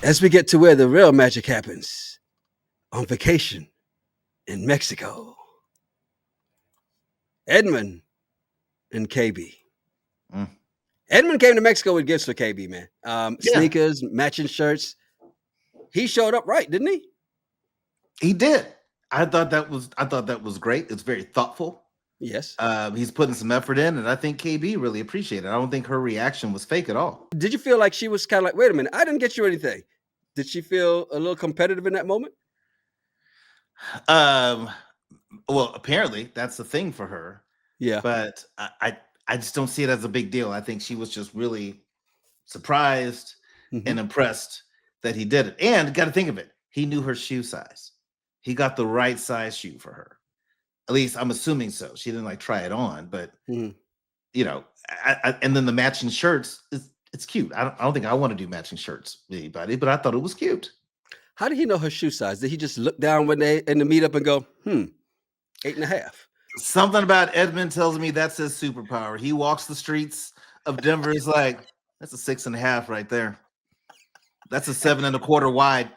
As we get to where the real magic happens, on vacation in Mexico. Edmond and KB. Mm. Edmond came to Mexico with gifts for KB, man. Yeah, Sneakers, matching shirts. He showed up right, didn't he? he did. I thought that was great. It's very thoughtful. Yes. He's putting some effort in, and I think KB really appreciated it. I don't think her reaction was fake at all. Did you feel like she was kind of like, wait a minute, I didn't get you anything? Did she feel a little competitive in that moment? Um, well, apparently that's the thing for her, Yeah. but I just don't see it as a big deal. I think she was just really surprised Mhm. and impressed that he did it. And got to think of it, he knew her shoe size. He got the right size shoe for her. At least I'm assuming so. She didn't like try it on, but Mhm. you know, and then the matching shirts it's cute. I don't think I want to do matching shirts with anybody, but I thought it was cute. How did he know her shoe size? Did he just look down when they in the meetup and go, 8.5? Something about Edmond tells me that's his superpower. He walks the streets of Denver. He's like, that's a 6.5 right there. That's a 7.25 wide.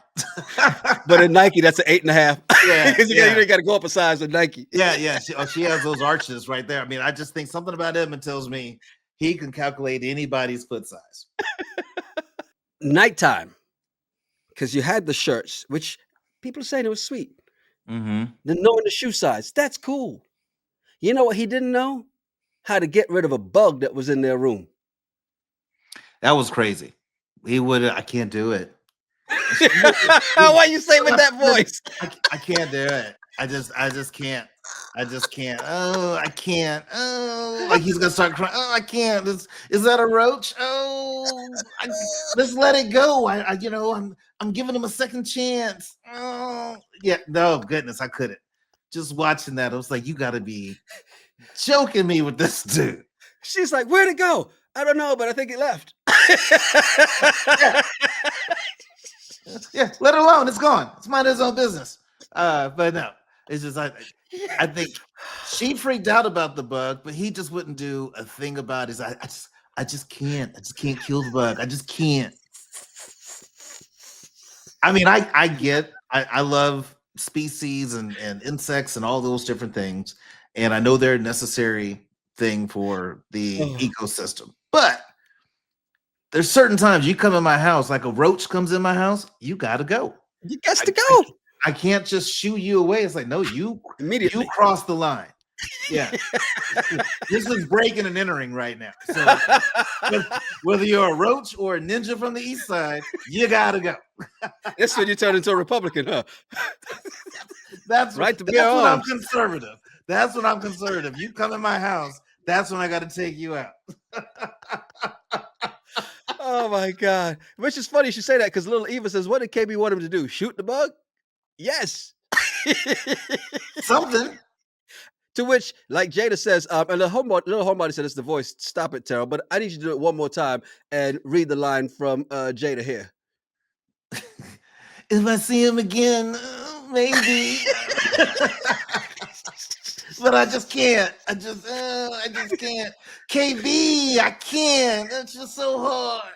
But in Nike, that's an 8.5. Yeah, Because yeah. you got to go up a size with Nike. Yeah. She has those arches right there. I mean, I just think something about Edmond tells me he can calculate anybody's foot size. Nighttime, because you had the shirts, which people are saying it was sweet. Mm-hmm. Then knowing the shoe size, that's cool. You know what he didn't know? How to get rid of a bug that was in their room. That was crazy. He would. I can't do it. Why you say with that voice? I can't do it. I just can't. I just can't. Oh, I can't. Oh, like he's gonna start crying. Oh, I can't. Is that a roach? Oh, let's let it go. I'm giving him a second chance. Oh, yeah. No, goodness, I couldn't. Just watching that, I was like, you got to be joking me with this dude. She's like, where'd it go? I don't know, but I think it left. Yeah. Yeah, let it alone. It's gone. It's mind his own business. But no, it's just I think she freaked out about the bug, but he just wouldn't do a thing about it. I just can't. I just can't kill the bug. I just can't. I mean, I love species and insects and all those different things, and I know they're a necessary thing for the ecosystem. But there's certain times you come in my house, like a roach comes in my house, you gotta go. You got to go. I can't just shoo you away. It's like, no, you Immediately. cross the line. Yeah. This is breaking and entering right now. So whether you're a roach or a ninja from the east side, you gotta go. That's when you turn into a Republican, huh? That's Right to that's bear when I'm arms. conservative. That's when I'm conservative. You come in my house, that's when I gotta take you out. Oh my God. Which is funny you should say that because little Eva says, what did KB want him to do? Shoot the bug? Yes. Something. To which, like Jada says, and the little homebody said it's the voice. Stop it, Terrell. But I need you to do it one more time and read the line from Jada here. If I see him again, maybe. But I just can't. I just can't. KB, I can't. That's just so hard.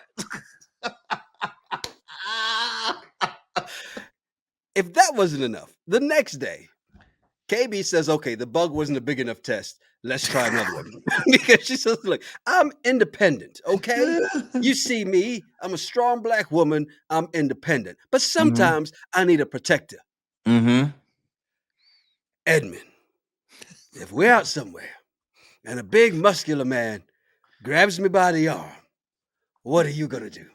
If that wasn't enough, the next day, KB says, okay, the bug wasn't a big enough test. Let's try another one. Because she says, look, I'm independent, okay? You see me, I'm a strong Black woman, I'm independent. But sometimes I need a protector. Mm-hmm. Edmond, if we're out somewhere and a big muscular man grabs me by the arm, what are you gonna do?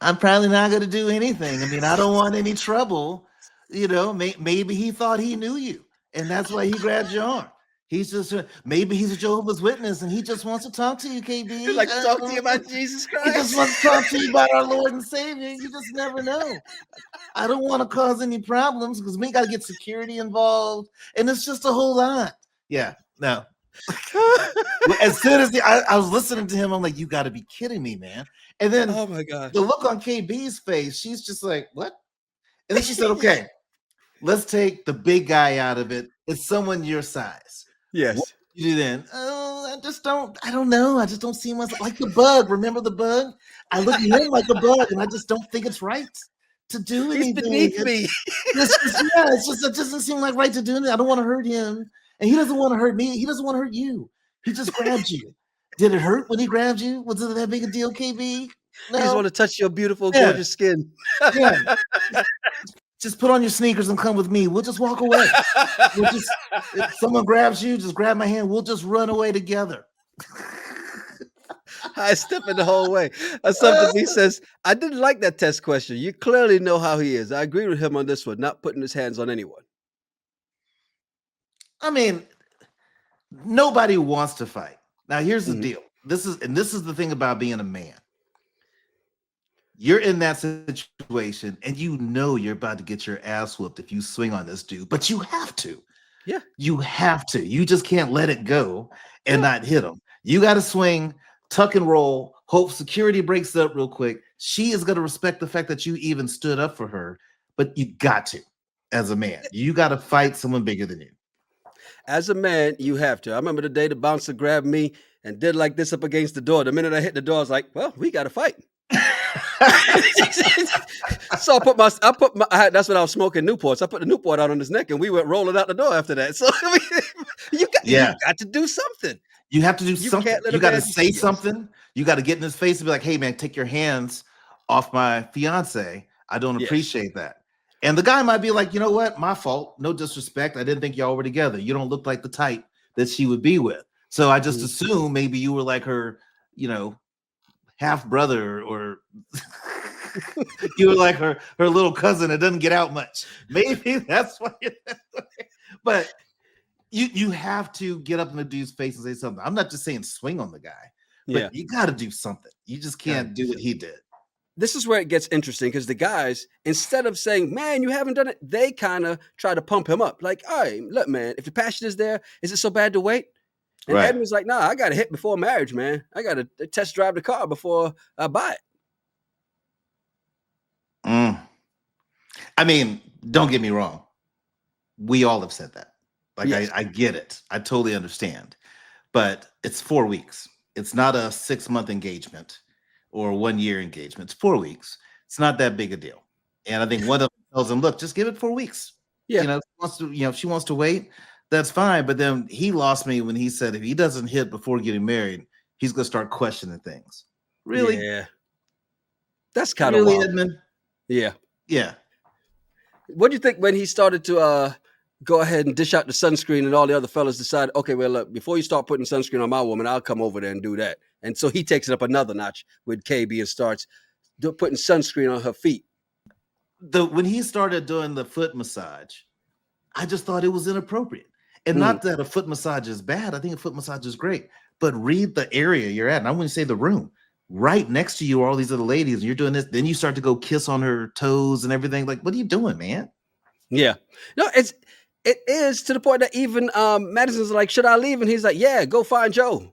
I'm probably not going to do anything. I mean, I don't want any trouble. You know, maybe he thought he knew you, and that's why he grabbed your arm. He's just maybe he's a Jehovah's Witness, and he just wants to talk to you, KB. He'd like to talk to you about Jesus Christ. He just wants to talk to you about our Lord and Savior. You just never know. I don't want to cause any problems because we got to get security involved, and it's just a whole lot. Yeah, no. As soon as I was listening to him, I'm like, you got to be kidding me, man. And then, oh my God, the look on KB's face, she's just like, what? And then she said, okay, let's take the big guy out of it. It's someone your size. Yes. You do then. Oh, I don't know. I just don't see myself like the bug. Remember the bug? I look at him like a bug, and I just don't think it's right to do He's anything. beneath me. It doesn't seem like right to do anything. I don't want to hurt him, and he doesn't want to hurt me. He doesn't want to hurt you. He just grabbed you. Did it hurt when he grabbed you? Was it that big a deal, KB? He just No. want to touch your beautiful, Yeah. gorgeous skin. Yeah. Just put on your sneakers and come with me. We'll just walk away. If someone grabs you, just grab my hand. We'll just run away together. I step in the whole way. Something to me says, I didn't like that test question. You clearly know how he is. I agree with him on this one, not putting his hands on anyone. I mean, nobody wants to fight. Now, here's the Mhm. deal. This is the thing about being a man. You're in that situation and you know you're about to get your ass whooped if you swing on this dude, but you have to. Yeah. You have to. You just can't let it go and not hit him. You got to swing, tuck and roll, hope security breaks up real quick. She is going to respect the fact that you even stood up for her, but you got to, as a man. You got to fight someone bigger than you. As a man, you have to. I remember the day the bouncer grabbed me and did like this up against the door. The minute I hit the door, I was like, well, we got to fight. So that's when I was smoking Newports. I put the Newport out on his neck and we went rolling out the door after that. So I mean, you got to do something. You have to do something. Can't let You a got to man say yes. something. You got to get in his face and be like, hey, man, take your hands off my fiance. I don't Yes. appreciate that. And the guy might be like, you know what? My fault. No disrespect. I didn't think y'all were together. You don't look like the type that she would be with. So I just assume maybe you were like her, half brother, or you were like her little cousin that doesn't get out much. Maybe that's why. But you have to get up in the dude's face and say something. I'm not just saying swing on the guy, but you got to do something. You just can't do what he did. This is where it gets interesting because the guys, instead of saying, man, you haven't done it, they kind of try to pump him up. Like, all right, look, man, if the passion is there, is it so bad to wait? And Right. Edmond's like, nah, I got to hit before marriage, man. I got to test drive the car before I buy it. I mean, don't get me wrong. We all have said that. Like, Yes. I get it. I totally understand. But it's 4 weeks. It's not a 6-month engagement or a 1-year engagement. It's 4 weeks. It's not that big a deal. And I think one of them tells him, look, just give it 4 weeks. Yeah. If she wants to wait, that's fine. But then he lost me when he said if he doesn't hit before getting married, he's going to start questioning things. Really? Yeah. That's kind of really, wild. Edmond? Yeah. Yeah. What do you think when he started to go ahead and dish out the sunscreen and all the other fellas decided, okay, well, look, before you start putting sunscreen on my woman, I'll come over there and do that. And so he takes it up another notch with KB and starts putting sunscreen on her feet. When he started doing the foot massage, I just thought it was inappropriate. And not that a foot massage is bad. I think a foot massage is great. But read the area you're at. And I wouldn't say the room. Right next to you are all these other ladies, and you're doing this. Then you start to go kiss on her toes and everything. Like, what are you doing, man? Yeah. No, it is to the point that even Madison's like, should I leave? And he's like, yeah, go find Joe.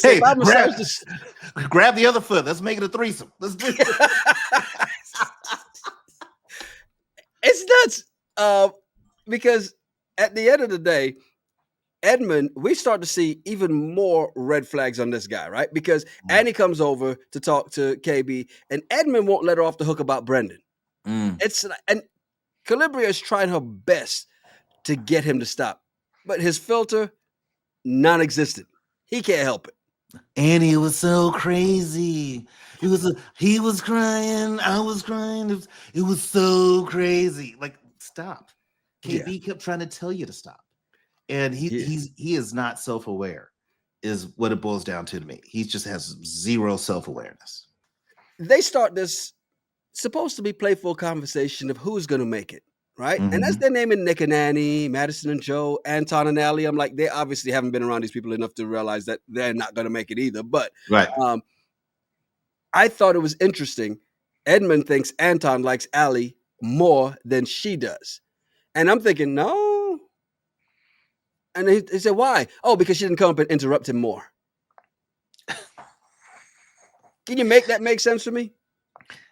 Hey, grab the other foot. Let's make it a threesome. Let's do it. It's nuts. Because at the end of the day, Edmond, we start to see even more red flags on this guy, right? Because Annie comes over to talk to KB, and Edmond won't let her off the hook about Brendan. And Calibria is trying her best to get him to stop, but his filter, non-existent. He can't help it. Annie, it was so crazy. He was crying. I was crying. It was so crazy. Like, stop. KB kept trying to tell you to stop. And he is not self-aware, is what it boils down to me. He just has zero self-awareness. They start this supposed to be playful conversation of who's going to make it, right? And as they're naming Nick and Annie, Madison and Joe, Anton and Allie, I'm like, they obviously haven't been around these people enough to realize that they're not going to make it either. But I thought it was interesting. Edmond thinks Anton likes Allie more than she does. And I'm thinking, no. And he said, why? Oh, because she didn't come up and interrupt him more. Can you make that make sense for me?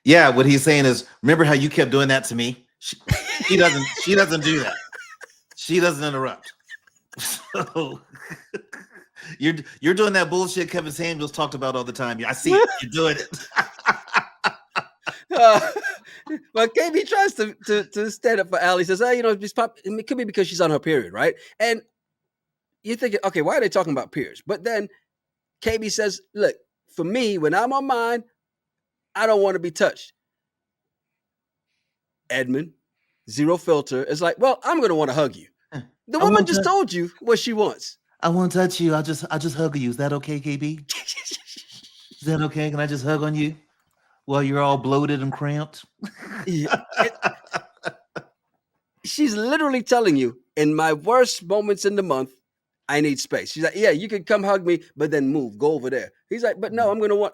Yeah, what he's saying is, remember how you kept doing that to me? She doesn't do that. She doesn't interrupt. So you're doing that bullshit Kevin Samuels talked about all the time. I see it. You're doing it. But KB tries to stand up for Allie. He says, "Oh, it could be because she's on her period, right?" And you're thinking, okay, why are they talking about periods? But then KB says, "Look, for me, when I'm on mine, I don't want to be touched." Edmond, zero filter, is like, "Well, I'm going to want to hug you." The I woman won't just touch. told you what she wants. I won't touch you. I'll just hug you. Is that okay, KB? Is that okay? Can I just hug on you while you're all bloated and cramped? Yeah, she's literally telling you, in my worst moments in the month, I need space. She's like, "Yeah, you can come hug me, but then move, go over there." He's like, "But no, I'm going to want."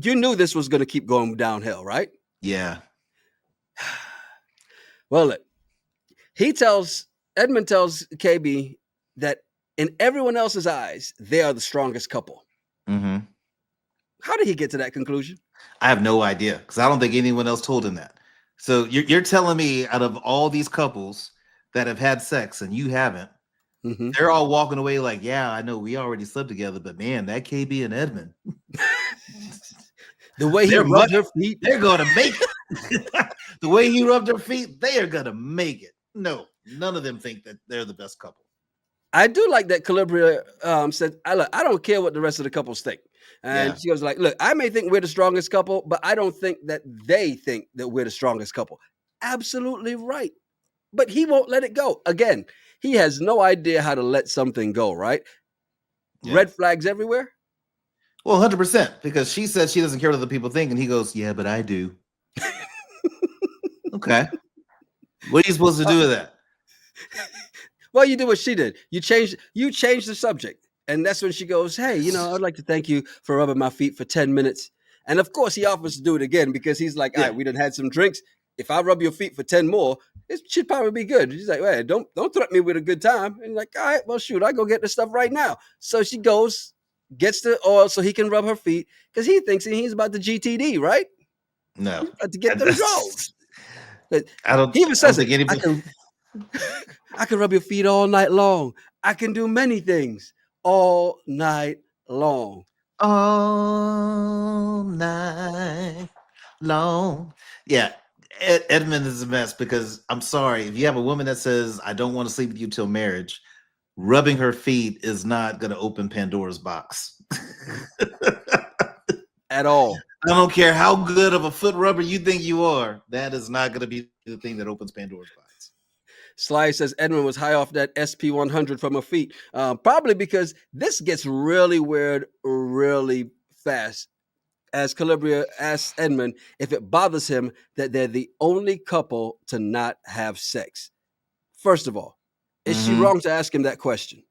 You knew this was going to keep going downhill, right? Yeah. Well, look, Edmund tells KB that in everyone else's eyes, they are the strongest couple. Mm-hmm. How did he get to that conclusion? I have no idea because I don't think anyone else told him that. So you're telling me out of all these couples that have had sex and you haven't, Mm-hmm. they're all walking away like, yeah, I know we already slept together, but man, that KB and Edmond, The way he rubbed her feet. They're going to make it. The way he rubbed her feet, they are going to make it. No, none of them think that they're the best couple. I do like that Calibria said, I don't care what the rest of the couples think. And she goes like, "Look, I may think we're the strongest couple, but I don't think that they think that we're the strongest couple." Absolutely right. But he won't let it go. Again, he has no idea how to let something go, right? Yeah. Red flags everywhere. Well, 100%, because she said she doesn't care what other people think, and he goes, "Yeah, but I do." Okay. What are you supposed to do with that? Well, you do what she did. You changed the subject. And that's when she goes, "Hey, I'd like to thank you for rubbing my feet for 10 minutes. And of course, he offers to do it again because he's like, "All right, we done had some drinks. If I rub your feet for 10 more, it should probably be good." She's like, "Well, don't threaten me with a good time." And like, "All right, well, shoot, I go get this stuff right now." So she goes, gets the oil so he can rub her feet because he thinks he's about the GTD, right? No. He's about to get them draws. I don't He even says think it. I can rub your feet all night long. I can do many things all night long. All night long. Yeah. Edmund is a mess because I'm sorry. If you have a woman that says, "I don't want to sleep with you till marriage," rubbing her feet is not going to open Pandora's box. At all. I don't care how good of a foot rubber you think you are. That is not going to be the thing that opens Pandora's box. Sly says Edmund was high off that SP100 from her feet. Probably because this gets really weird really fast. As Calibria asks Edmund if it bothers him that they're the only couple to not have sex. First of all, is she wrong to ask him that question?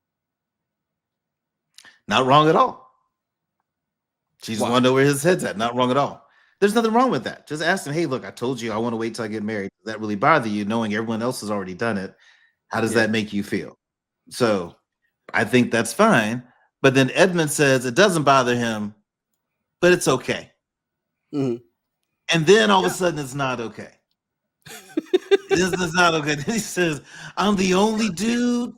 Not wrong at all. She just want to know where his head's at. Not wrong at all. There's nothing wrong with that. Just ask him, "Hey, look, I told you I want to wait till I get married. Does that really bother you, knowing everyone else has already done it? How does that make you feel?" So I think that's fine. But then Edmund says it doesn't bother him, but it's okay. Mm-hmm. And then all of a sudden it's not okay. It's not okay. Then he says, I'm the only dude,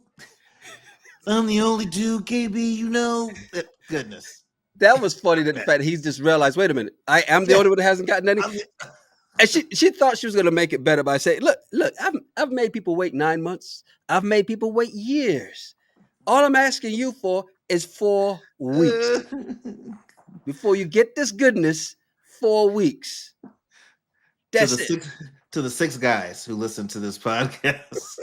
KB, Goodness. That was funny that the fact he's just realized, wait a minute, I am the only one that hasn't gotten any. And she thought she was going to make it better by saying, look, I've made people wait 9 months. I've made people wait years. All I'm asking you for is 4 weeks. Before you get this goodness, 4 weeks. That's it. To the 6 guys who listen to this podcast,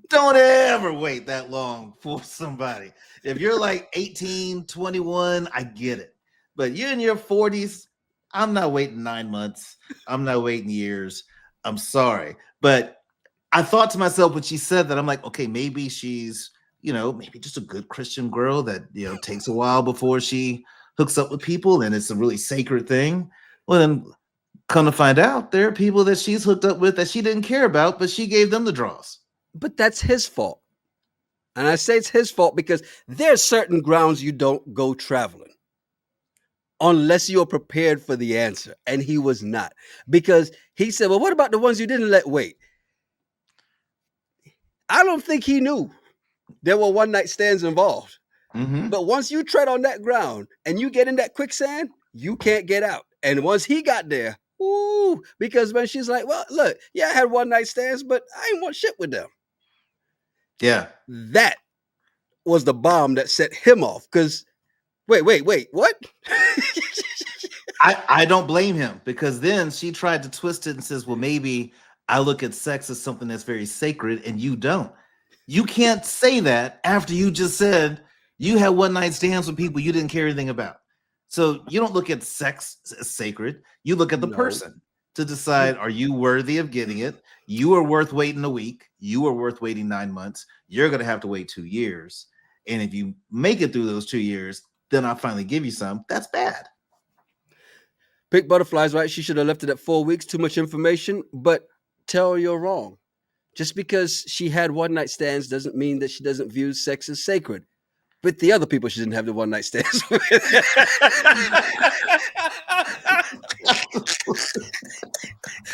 don't ever wait that long for somebody. If you're like 18, 21, I get it. But you're in your 40s, I'm not waiting 9 months. I'm not waiting years. I'm sorry. But I thought to myself when she said that, I'm like, okay, maybe she's, maybe just a good Christian girl that, takes a while before she hooks up with people and it's a really sacred thing. Well, then come to find out, there are people that she's hooked up with that she didn't care about, but she gave them the draws. But that's his fault. And I say it's his fault because there's certain grounds you don't go traveling unless you're prepared for the answer. And he was not, because he said, well, what about the ones you didn't let wait? I don't think he knew there were one night stands involved. Mm-hmm. But once you tread on that ground and you get in that quicksand, you can't get out. And once he got there, ooh, because when she's like, well, look, yeah, I had one night stands, but I ain't want shit with them. Yeah. That was the bomb that set him off. Because wait, what? I don't blame him, because then she tried to twist it and says, well, maybe I look at sex as something that's very sacred and you don't. You can't say that after you just said you had one night stands with people you didn't care anything about. So you don't look at sex as sacred. You look at the No. person to decide, are you worthy of getting it? You are worth waiting a week. You are worth waiting 9 months. You're going to have to wait 2 years. And if you make it through those 2 years, then I'll finally give you some. That's bad. Pick butterflies, right? She should have left it at 4 weeks. Too much information, but tell her you're wrong. Just because she had one night stands doesn't mean that she doesn't view sex as sacred. But the other people she didn't have the one night stands with.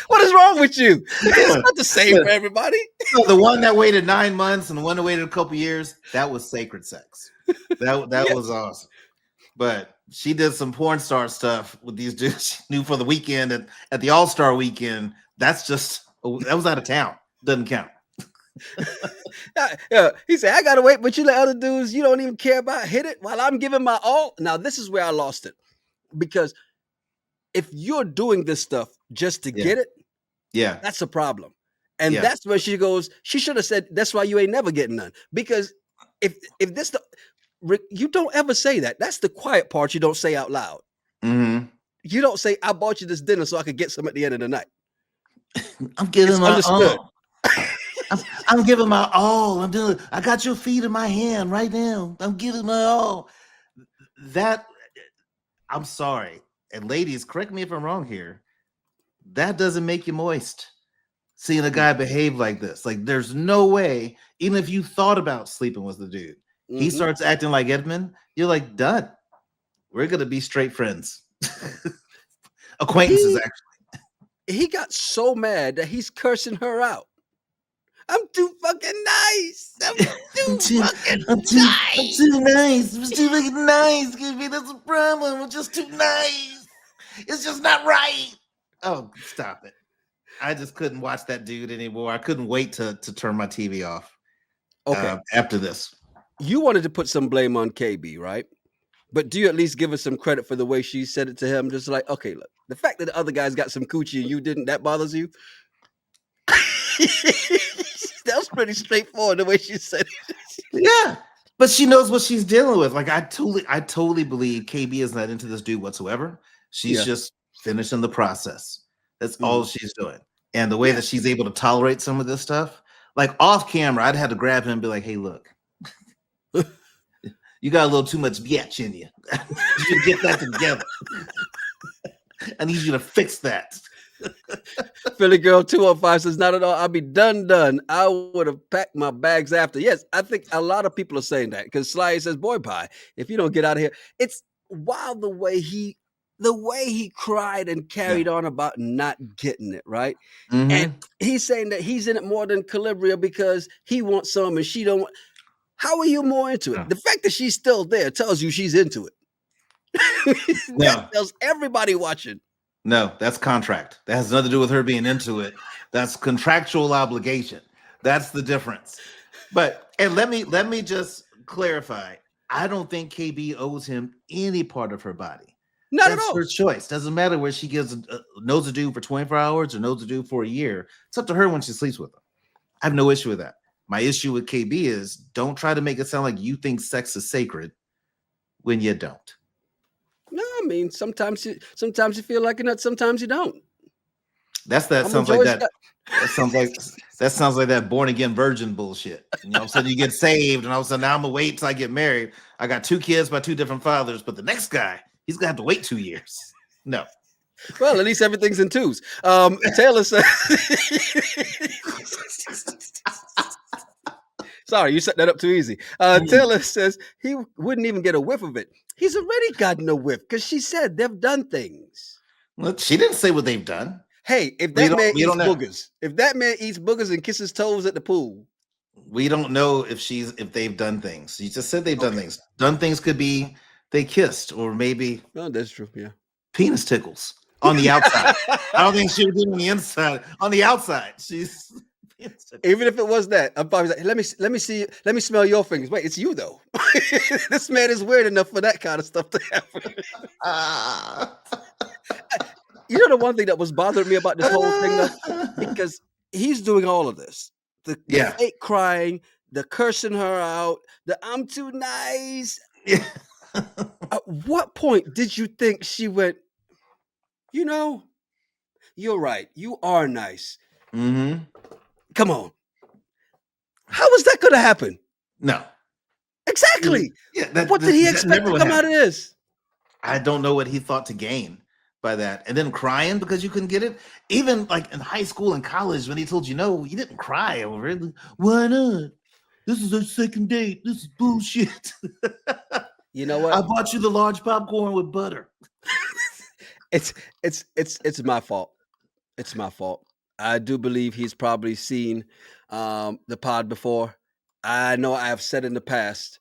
What is wrong with you? It's not the same for everybody. So the one that waited 9 months and the one that waited a couple years, that was sacred sex. That Yes. was awesome. But she did some porn star stuff with these dudes she knew for the weekend at the All-Star weekend. That's just, that was out of town. Doesn't count. Yeah, he said, I gotta wait, but you let other dudes you don't even care about hit it while I'm giving my all. Now, this is where I lost it. Because if you're doing this stuff just to Yeah. get it, Yeah. that's a problem. And Yeah. that's where she goes, she should have said, that's why you ain't never getting none. Because if this you don't ever say that. That's the quiet part you don't say out loud. Mm-hmm. You don't say, I bought you this dinner so I could get some at the end of the night. I'm giving It's my understood. all. I'm giving my all. I got your feet in my hand right now. I'm giving my all. That, I'm sorry. And ladies, correct me if I'm wrong here. That doesn't make you moist. Seeing a guy behave like this. Like, there's no way, even if you thought about sleeping with the dude, he Mhm. starts acting like Edmond, you're like, done. We're gonna be straight friends. Acquaintances, actually. He got so mad that he's cursing her out. I'm too fucking nice. I'm too fucking nice. I'm too nice. I'm too fucking nice. That's a problem. I'm just too nice. It's just not right. Oh, stop it. I just couldn't watch that dude anymore. I couldn't wait to turn my TV off. Okay. After this. You wanted to put some blame on KB, right? But do you at least give her some credit for the way she said it to him? Just like, okay, look, the fact that the other guys got some coochie and you didn't, that bothers you? That was pretty straightforward the way she said it. Yeah. But she knows what she's dealing with. Like, I totally believe KB is not into this dude whatsoever. She's just finishing the process. That's all she's doing. And the way that she's able to tolerate some of this stuff, like off camera, I'd have to grab him and be like, hey, look, you got a little too much biatch in you. You should get that together. I need you to fix that. Philly Girl 205 says, not at all. I'll be done. I would have packed my bags after. Yes, I think a lot of people are saying that because Sly says, boy pie, if you don't get out of here. It's wild the way he cried and carried on about not getting it, right? Mm-hmm. And he's saying that he's in it more than Calibria because he wants some and she don't want. How are you more into it? The fact that she's still there tells you she's into it. That tells everybody watching. No, that's contract. That has nothing to do with her being into it. That's contractual obligation. That's the difference. But and let me just clarify. I don't think KB owes him any part of her body. Not at all. That's her choice. Doesn't matter where she knows a dude for 24 hours or knows a dude for a year. It's up to her when she sleeps with him. I have no issue with that. My issue with KB is don't try to make it sound like you think sex is sacred when you don't. No, I mean sometimes you feel like it, sometimes you don't. That sounds like that born again virgin bullshit. You know, all of a sudden you get saved, and all of a sudden now I'm gonna wait till I get married. I got 2 kids by 2 different fathers, but the next guy, he's gonna have to wait 2 years. No. Well, at least everything's in twos. Taylor says, sorry, you set that up too easy. Taylor says he wouldn't even get a whiff of it. He's already gotten a whiff because she said they've done things. Well, she didn't say what they've done. Hey, if that man eats boogers and kisses toes at the pool, We don't know if they've done things. You just said they've done Okay. things. Done things could be they kissed or maybe No, that's true. Yeah. penis tickles on the outside. I don't think she would do it on the inside. On the outside, she's penis tickles. Even if it was that, I'm probably like, let me see, let me smell your fingers. Wait, it's you though. This man is weird enough for that kind of stuff to happen. Ah. You know, the one thing that was bothering me about this whole thing though, because he's doing all of this, the Yeah. fake crying, the cursing her out, the I'm too nice. Yeah. At what point did you think she went, you know, you're right, you are nice. Mhm. Come on. How was that gonna happen? No. Exactly. Yeah, that What did he that expect never to would come out of happen. this? I don't know what he thought to gain by that. And then crying because you couldn't get it. Even like in high school and college, when he told you no, you didn't cry over it. Why not? This is our second date. This is bullshit. You know I what? bought you the large popcorn with butter. It's my fault. It's my fault. I do believe he's probably seen the pod before. I know I have said in the past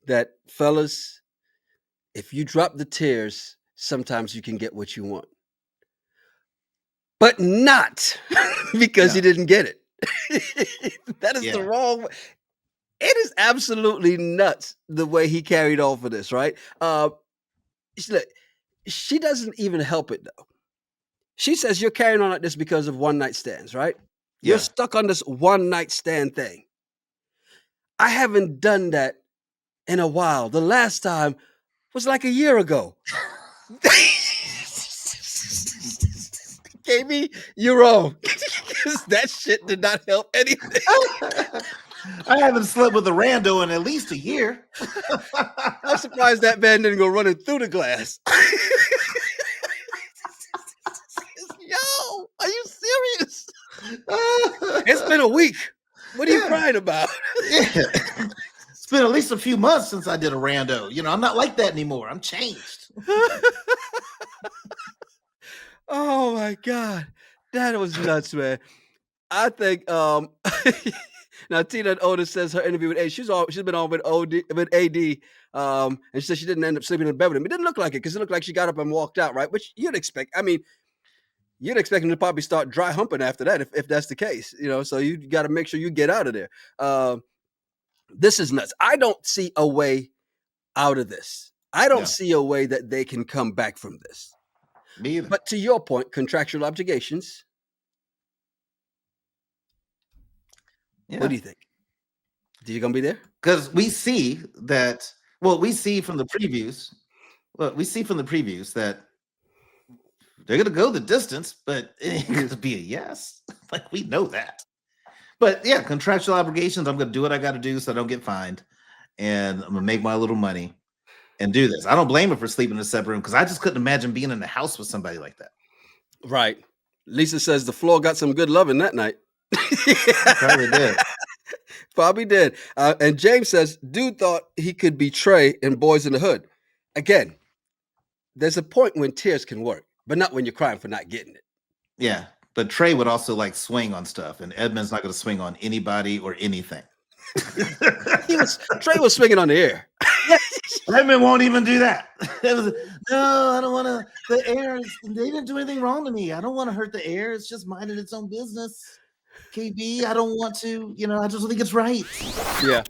that fellas, if you drop the tears, sometimes you can get what you want. But not because No. you didn't get it. That is the Yeah. wrong way. It is absolutely nuts the way he carried on for this, right? Look, she doesn't even help it though. She says you're carrying on like this because of one night stands, right? You're Yeah. stuck on this one night stand thing. I haven't done that in a while. The last time was like a year ago. KB, you're wrong. 'Cause that shit did not help anything. I haven't slept with a rando in at least a year. I'm surprised that man didn't go running through the glass. Yo, are you serious? It's been a week. What are you Yeah. crying about? Yeah. It's been at least a few months since I did a rando. You know, I'm not like that anymore. I'm changed. Oh my god. That was nuts, man. I think now Tina Otis says her interview with A. She's been on with AD. And she said she didn't end up sleeping in bed with him. It didn't look like it because it looked like she got up and walked out, right? Which you'd expect. I mean, you'd expect him to probably start dry humping after that if that's the case, you know. So you got to make sure you get out of there. This is nuts. I don't see a way out of this. I don't Yeah. see a way that they can come back from this. Me either. But to your point, contractual obligations. What Yeah. do you think? Are you gonna be there? Because we see that, well, we see from the previews, that they're gonna go the distance, but it ain't gonna be a yes. Like we know that. But yeah, contractual obligations. I'm gonna do what I gotta do so I don't get fined. And I'm gonna make my little money and do this. I don't blame her for sleeping in a separate room because I just couldn't imagine being in the house with somebody like that. Right. Lisa says the floor got some good loving that night. Probably did. Probably did. And James says, dude thought he could be Trey in Boys in the Hood. Again, there's a point when tears can work, but not when you're crying for not getting it. Yeah. But Trey would also like swing on stuff, and Edmond's not gonna swing on anybody or anything. Trey was swinging on the air. Edmond won't even do that. No, I don't want to. The air, they didn't do anything wrong to me. I don't want to hurt the air. It's just minding its own business. KB, I don't want to, I just don't think it's right. Yeah.